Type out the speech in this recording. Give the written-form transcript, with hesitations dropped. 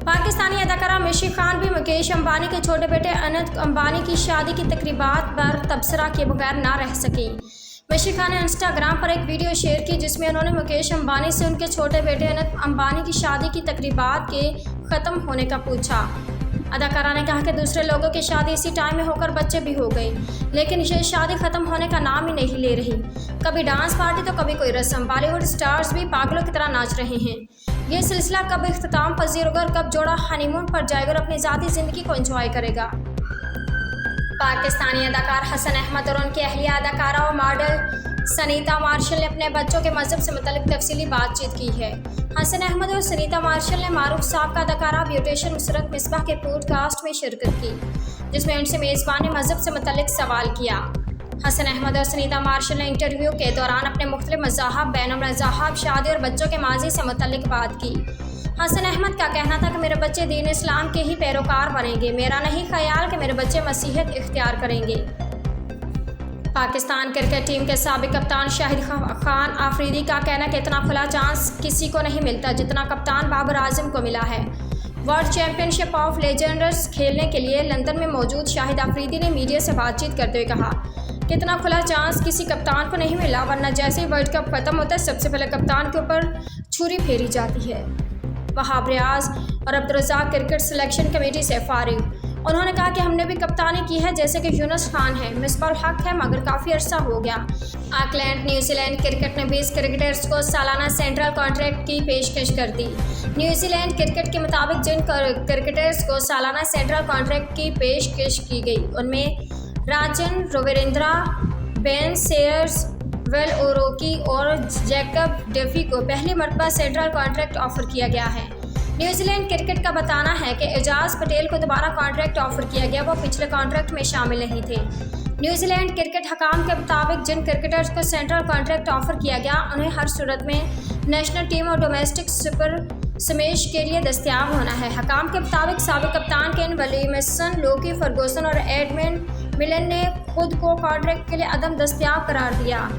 पाकिस्तानी अदाकारा मिशी खान भी मुकेश अंबानी के छोटे बेटे अनंत अंबानी की शादी की तकरीबात पर तबसरा के बगैर ना रह सकी। मिशी खान ने इंस्टाग्राम पर एक वीडियो शेयर की जिसमें उन्होंने मुकेश अंबानी से उनके छोटे बेटे अनंत अंबानी की शादी की तकरीबात के ख़त्म होने का पूछा। अदाकारा ने कहा कि दूसरे लोगों की शादी इसी टाइम में होकर बच्चे भी हो गए, लेकिन ये शादी ख़त्म होने का नाम ही नहीं ले रही। कभी डांस पार्टी तो कभी कोई रस्म। बॉलीवुड स्टार्स भी पागलों की तरह नाच रहे हैं। ये सिलसिला कब इख्तिताम पजीर होगा और कब जोड़ा हनीमून पर जाएगा और अपनी ज़ाती ज़िंदगी को एंजॉय करेगा। पाकिस्तानी अदाकार हसन अहमद और उनकी अहलिया अदाकारा और मॉडल सनीता मार्शल ने अपने बच्चों के मज़हब से मुतल्लिक तफसीली बातचीत की है। हसन अहमद और सनीता मार्शल ने मारूफ साहब का अदाकारा ब्यूटिशियन नुसरत मिसबाह के पॉडकास्ट में शिरकत की, जिसमें उनसे मेज़बान ने मज़हब से मुतल्लिक सवाल किया। हसन अहमद और सनीता मार्शल ने इंटरव्यू के दौरान अपने मुख्तलिफ मज़ाहब, बैनुल-मज़ाहब, शादी और बच्चों के माजी से मुतल्लिक बात की। हसन अहमद का कहना था कि मेरे बच्चे दीन इस्लाम के ही पैरोकार बनेंगे। मेरा नहीं ख्याल कि मेरे बच्चे मसीहत इख्तियार करेंगे। पाकिस्तान क्रिकेट टीम के साबिक कप्तान शाहिद खान आफरीदी का कहना कि इतना खुला चांस किसी को नहीं मिलता जितना कप्तान बाबर आजम को मिला है। वर्ल्ड चैंपियनशिप ऑफ लेजेंडर्स खेलने के लिए लंदन में मौजूद शाहिद आफरीदी ने मीडिया से बातचीत करते हुए कहा कि इतना खुला चांस किसी कप्तान को नहीं मिला, वरना जैसे ही वर्ल्ड कप खत्म होता है सबसे पहले कप्तान के ऊपर छुरी फेरी जाती है। वहाब रियाज और अब्दुर्रज़ाक क्रिकेट सिलेक्शन कमेटी से फारिग। उन्होंने कहा कि हमने भी कप्तानी की है, जैसे कि यूनुस खान है, मिसबाह हक है, मगर काफ़ी अरसा हो गया। ऑकलैंड न्यूजीलैंड क्रिकेट ने 20 क्रिकेटर्स को सालाना सेंट्रल कॉन्ट्रैक्ट की पेशकश कर दी। न्यूजीलैंड क्रिकेट के मुताबिक जिन क्रिकेटर्स को सालाना सेंट्रल कॉन्ट्रैक्ट की पेशकश की गई उनमें राजन रविंद्रा, बेन सेयर्स, वेल ओरोकी और जैकब डेफी को पहली मरतबा सेंट्रल कॉन्ट्रैक्ट ऑफर किया गया है। न्यूजीलैंड क्रिकेट का बताना है कि एजाज पटेल को दोबारा कॉन्ट्रैक्ट ऑफर किया गया, वो पिछले कॉन्ट्रैक्ट में शामिल नहीं थे। न्यूजीलैंड क्रिकेट हकाम के मुताबिक जिन क्रिकेटर्स को सेंट्रल कॉन्ट्रैक्ट ऑफर किया गया उन्हें हर सूरत में नेशनल टीम और डोमेस्टिक सुपर स्मैश के लिए दस्तियाब होना है। हकाम के मुताबिक साबिक कप्तान केन विलियमसन, लोकी फर्गूसन और एडमंड मिलन ने खुद को कॉन्ट्रैक्ट के लिए अदम दस्तियाब करार दिया।